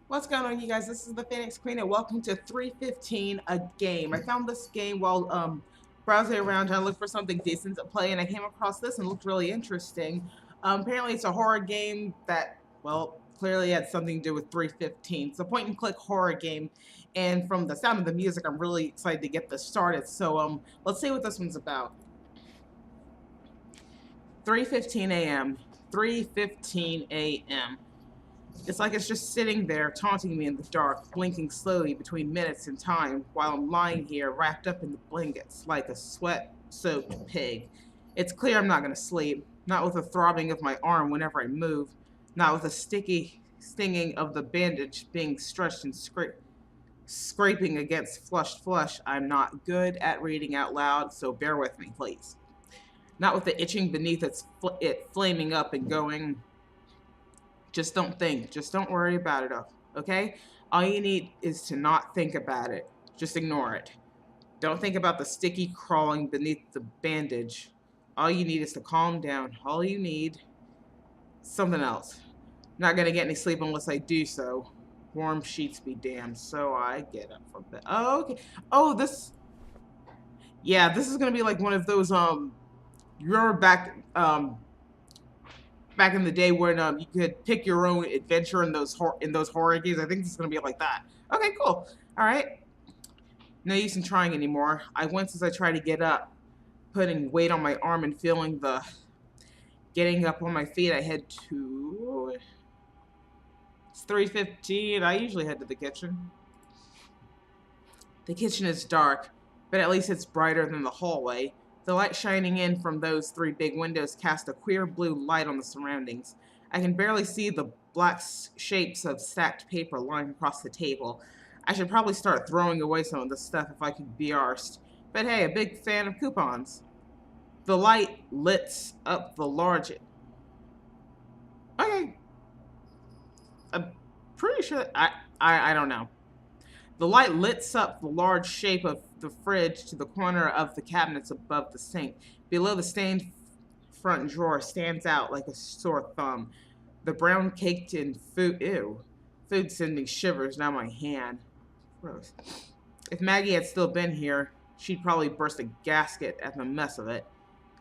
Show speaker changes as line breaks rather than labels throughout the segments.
What's going on, you guys? This is the Phoenix Queen, and welcome to 315 a game. I found this game while browsing around trying to look for something decent to play, and I came across this and it looked really interesting. Apparently, it's a horror game that, well, clearly had something to do with 315. It's a point-and-click horror game, and from the sound of the music, I'm really excited to get this started. So, let's see what this one's about. 3:15 a.m. 3:15 a.m. It's like it's just sitting there taunting me in the dark, blinking slowly between minutes and time while I'm lying here wrapped up in the blankets like a sweat-soaked pig. It's clear I'm not going to sleep, not with the throbbing of my arm whenever I move, not with the sticky stinging of the bandage being stretched and scraping against flushed flesh. I'm not good at reading out loud, so bear with me, please. Not with the itching beneath it flaming up and going. Just don't think. Just don't worry about it, okay? All you need is to not think about it. Just ignore it. Don't think about the sticky crawling beneath the bandage. All you need is to calm down. All you need, something else. Not gonna get any sleep unless I do so. Warm sheets be damned. So I get up from bed. Oh, okay. Oh, yeah, this is gonna be like one of those, you remember back in the day when you could pick your own adventure in those horror games. I think this is gonna be like that. Okay, cool. All right. No use in trying anymore. I wince as I try to get up, putting weight on my arm and feeling the getting up on my feet. I head to. It's 3:15. I usually head to the kitchen. The kitchen is dark, but at least it's brighter than the hallway. The light shining in from those three big windows casts a queer blue light on the surroundings. I can barely see the black shapes of stacked paper lying across the table. I should probably start throwing away some of this stuff if I could be arsed. But hey, a big fan of coupons. The light lits up the large. Okay. I'm pretty sure. I don't know. The light lights up the large shape of the fridge to the corner of the cabinets above the sink. Below, the stained front drawer stands out like a sore thumb. The brown caked in food. Ew. Food sending shivers down my hand. Gross. If Maggie had still been here, she'd probably burst a gasket at the mess of it.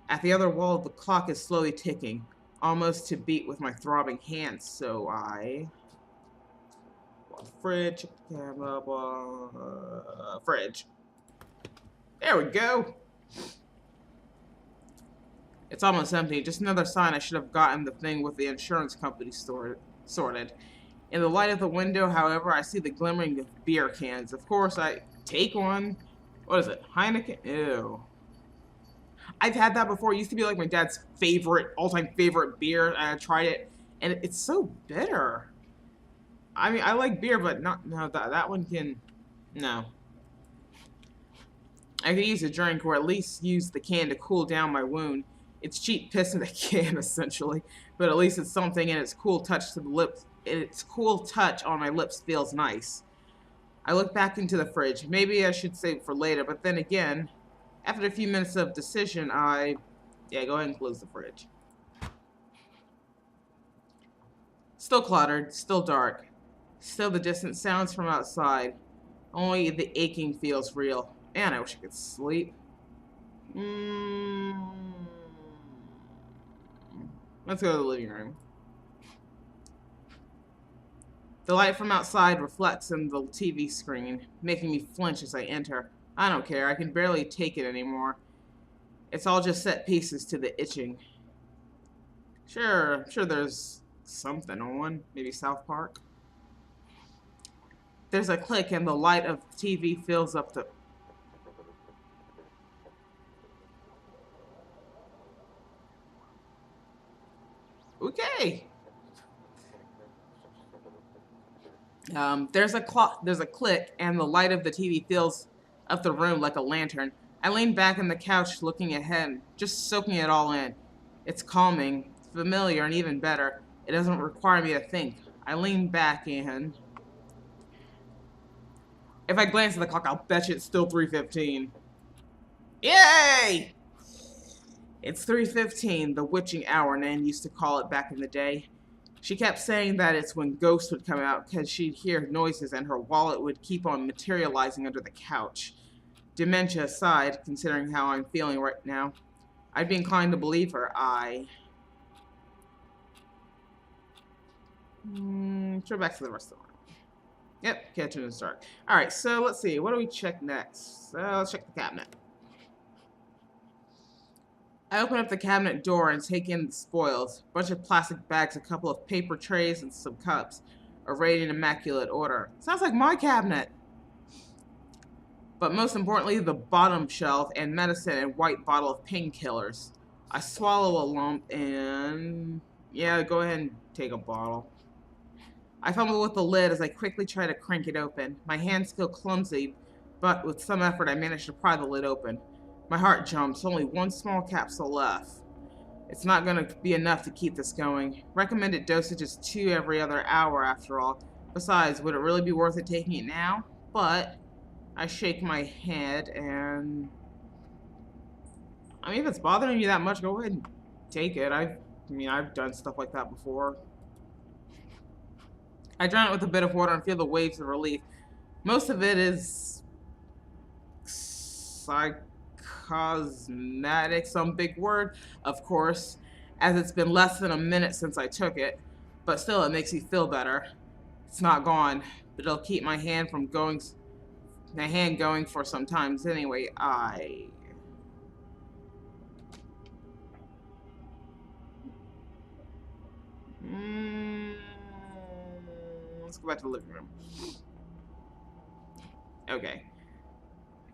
At the other wall, the clock is slowly ticking, almost to beat with my throbbing hands, so I. Fridge, camera, fridge. There we go. It's almost empty. Just another sign I should have gotten the thing with the insurance company sorted. In the light of the window, however, I see the glimmering of beer cans. Of course, I take one. What is it? Heineken? Ew. I've had that before. It used to be like my dad's all-time favorite beer, and I tried it, and it's so bitter. I mean, I like beer, but no, that one can, no. I could use a drink, or at least use the can to cool down my wound. It's cheap piss in a can, essentially, but at least it's something, and its cool touch to the lips. Its cool touch on my lips feels nice. I look back into the fridge. Maybe I should save it for later, but then again, after a few minutes of decision, yeah, go ahead and close the fridge. Still cluttered, still dark. Still the distant sounds from outside. Only the aching feels real. Man, I wish I could sleep. Let's go to the living room. The light from outside reflects in the TV screen, making me flinch as I enter. I don't care. I can barely take it anymore. It's all just set pieces to the itching. Sure, I'm sure there's something on. Maybe South Park. There's a click and the light of the TV fills up the... Okay. There's a click and the light of the TV fills up the room like a lantern. I lean back on the couch looking ahead, just soaking it all in. It's calming, familiar, and even better. It doesn't require me to think. I lean back and... If I glance at the clock, I'll bet you it's still 3:15. Yay! It's 3:15, the witching hour Nan used to call it back in the day. She kept saying that it's when ghosts would come out because she'd hear noises and her wallet would keep on materializing under the couch. Dementia aside, considering how I'm feeling right now, I'd be inclined to believe her. Go back to the rest of the room. Yep, kitchen is dark. Alright, so let's see. What do we check next? Let's check the cabinet. I open up the cabinet door and take in the spoils. A bunch of plastic bags, a couple of paper trays, and some cups, arrayed in immaculate order. Sounds like my cabinet! But most importantly, the bottom shelf and medicine and white bottle of painkillers. I swallow a lump and... yeah, go ahead and take a bottle. I fumble with the lid as I quickly try to crank it open. My hands feel clumsy, but with some effort I manage to pry the lid open. My heart jumps, only one small capsule left. It's not going to be enough to keep this going. Recommended dosage is 2 every other hour after all. Besides, would it really be worth it taking it now? But I shake my head and... I mean, if it's bothering you that much, go ahead and take it. I've done stuff like that before. I drown it with a bit of water and feel the waves of relief. Most of it is psychosmatic, some big word, of course, as it's been less than a minute since I took it. But still, it makes me feel better. It's not gone, but it'll keep my hand going for some times anyway. Let's go back to the living room. Okay.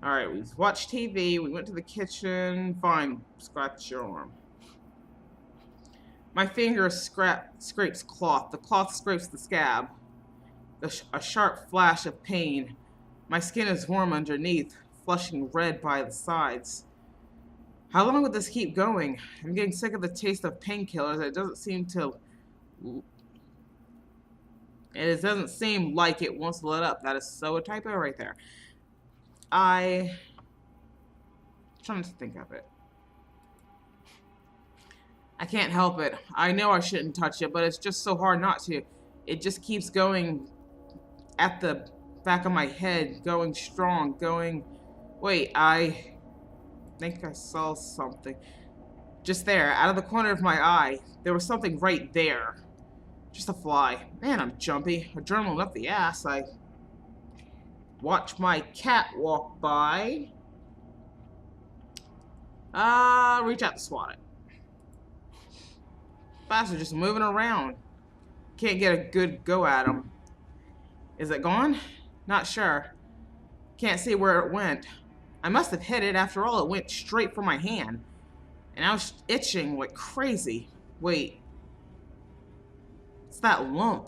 Alright, we watched TV, we went to the kitchen. Fine, scratch your arm. My finger scrapes cloth. The cloth scrapes the scab. A sharp flash of pain. My skin is warm underneath, flushing red by the sides. How long would this keep going? I'm getting sick of the taste of painkillers. It doesn't seem like it wants to let up. That is so a typo right there. I'm trying to think of it. I can't help it. I know I shouldn't touch it, but it's just so hard not to. It just keeps going at the back of my head, going strong, going... Wait, I think I saw something. Just there, out of the corner of my eye. There was something right there. Just a fly. Man, I'm jumpy. Adrenaline up the ass. I watch my cat walk by. Reach out to swat it. Bastard just moving around. Can't get a good go at him. Is it gone? Not sure. Can't see where it went. I must have hit it. After all, it went straight for my hand. And I was itching like crazy. Wait. It's that lump.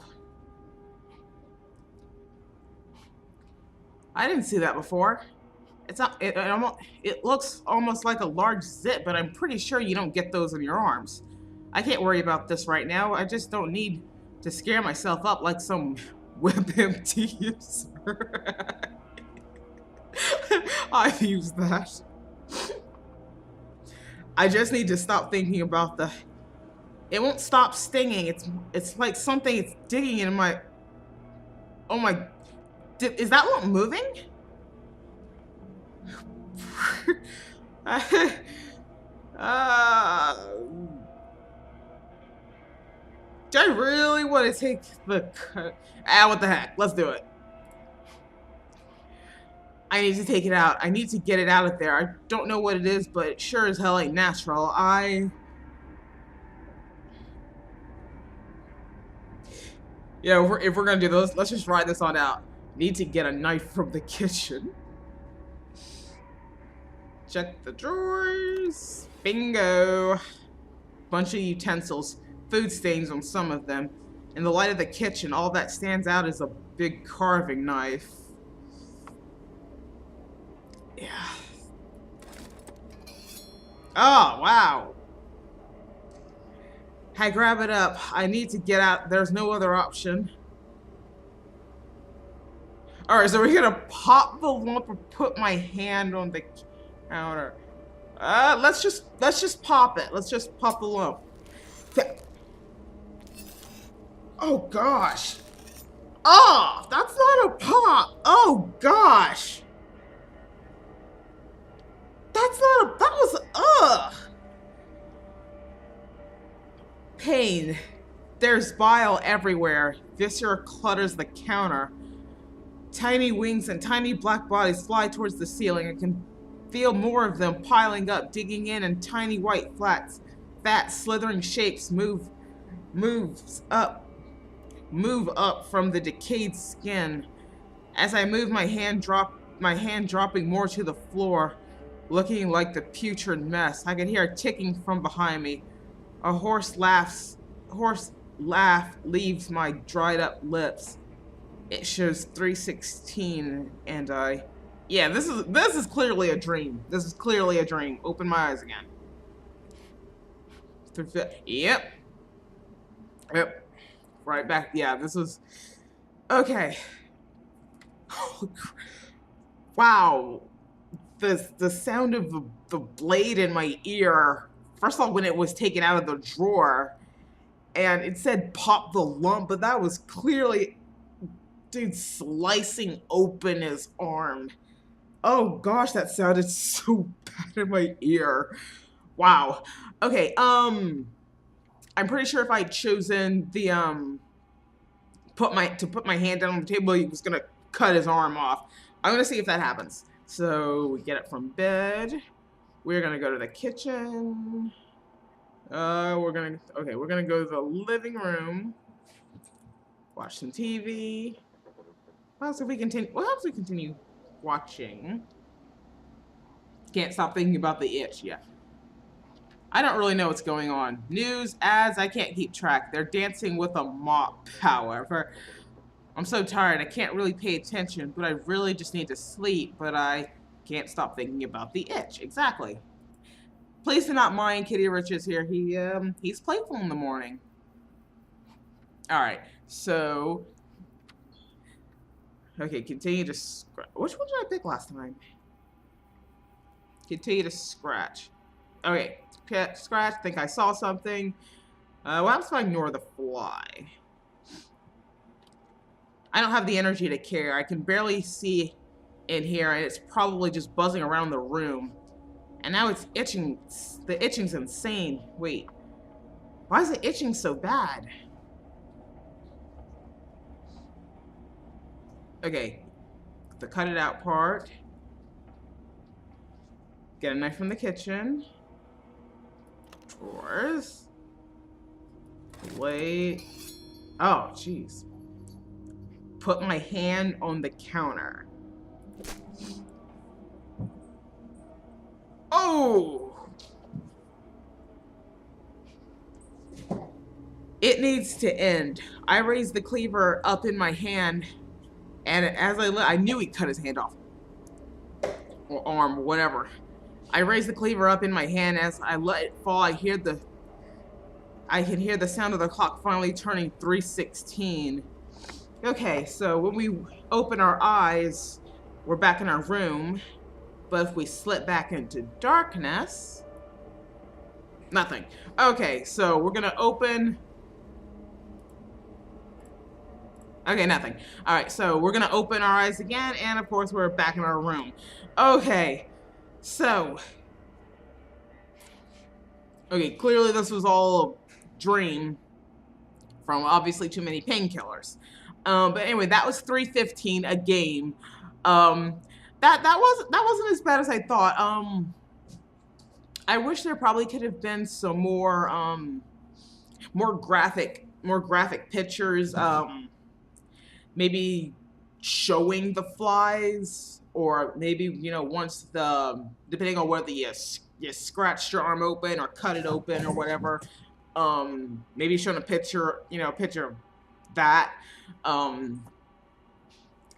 I didn't see that before. It looks almost like a large zit, but I'm pretty sure you don't get those in your arms. I can't worry about this right now. I just don't need to scare myself up like some WebMD user. I've used that. I just need to stop thinking about the... It won't stop stinging. It's like something is digging in my... Oh my... Is that one moving? Do I really want to take the... what the heck? Let's do it. I need to take it out. I need to get it out of there. I don't know what it is, but it sure as hell ain't natural. Yeah, if we're gonna do this, let's just ride this on out. Need to get a knife from the kitchen. Check the drawers. Bingo. Bunch of utensils. Food stains on some of them. In the light of the kitchen, all that stands out is a big carving knife. Yeah. Oh, wow. I grab it up. I need to get out. There's no other option. Alright, so we're gonna pop the lump or put my hand on the counter. Let's just pop it. Let's just pop the lump. Oh gosh. Oh, that's not a pop. Oh gosh. That's not a, that was, ugh. Pain. There's bile everywhere. Viscera clutters the counter. Tiny wings and tiny black bodies fly towards the ceiling. I can feel more of them piling up, digging in, and tiny white fat slithering shapes move up from the decayed skin. As I move, my hand dropping more to the floor, looking like the putrid mess. I can hear a ticking from behind me. A hoarse laugh leaves my dried up lips. It shows 3:16 and yeah, this is clearly a dream. This is clearly a dream. Open my eyes again. Yep. Yep. Right back. Yeah, this is okay. Wow. The sound of the blade in my ear. First of all, when it was taken out of the drawer, and it said pop the lump, but that was clearly dude slicing open his arm. Oh gosh, that sounded so bad in my ear. Wow. Okay, I'm pretty sure if I'd chosen the put my hand down on the table, he was gonna cut his arm off. I'm gonna see if that happens. So we get it from bed. We're gonna go to the kitchen. We're gonna go to the living room. Watch some TV. What happens if we continue watching? Can't stop thinking about the itch yet. I don't really know what's going on. News, ads, I can't keep track. They're dancing with a mop, however. I'm so tired, I can't really pay attention, but I really just need to sleep, but I can't stop thinking about the itch. Exactly. Please do not mind Kitty Richards here. He's playful in the morning. Alright, so okay, continue to scratch. Which one did I pick last time? Continue to scratch. Okay, scratch. Think I saw something. What happens if I ignore the fly? I don't have the energy to care. I can barely see in here, and it's probably just buzzing around the room. And now it's itching. The itching's insane. Wait, why is it itching so bad? Okay, the cut it out part. Get a knife from the kitchen. Drawers. Wait. Oh, jeez. Put my hand on the counter. Oh! It needs to end. I raised the cleaver up in my hand, and as I knew he cut his hand off. Or arm, or whatever. I raised the cleaver up in my hand. As I let it fall, I can hear the sound of the clock finally turning 3:16. Okay, so when we open our eyes, we're back in our room. But if we slip back into darkness, nothing. Okay, so we're gonna open. Okay, nothing. All right, so we're gonna open our eyes again, and of course we're back in our room. Okay, so. Okay, clearly this was all a dream from obviously too many painkillers. But anyway, that was 3:15 a game. That wasn't as bad as I thought. I wish there probably could have been some more graphic pictures. Maybe showing the flies, or maybe once depending on whether you scratched your arm open or cut it open or whatever. Maybe showing a picture, picture of that. Because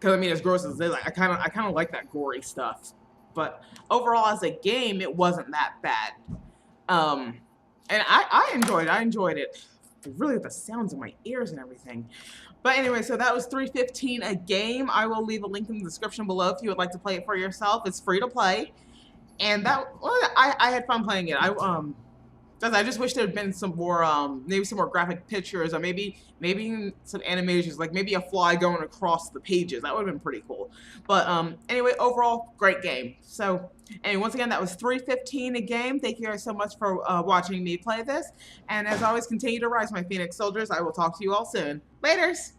I mean, as gross as it is, I kind of like that gory stuff. But overall, as a game, it wasn't that bad. And I enjoyed it. Really, with the sounds in my ears and everything. But anyway, so that was 3:15 a game. I will leave a link in the description below if you would like to play it for yourself. It's free to play. And I had fun playing it. Guys, I just wish there had been some more, maybe some more graphic pictures, or maybe some animations, like maybe a fly going across the pages. That would have been pretty cool. But anyway, overall, great game. So, anyway, once again, that was 315 a game. Thank you guys so much for watching me play this. And as always, continue to rise, my Phoenix soldiers. I will talk to you all soon. Laters!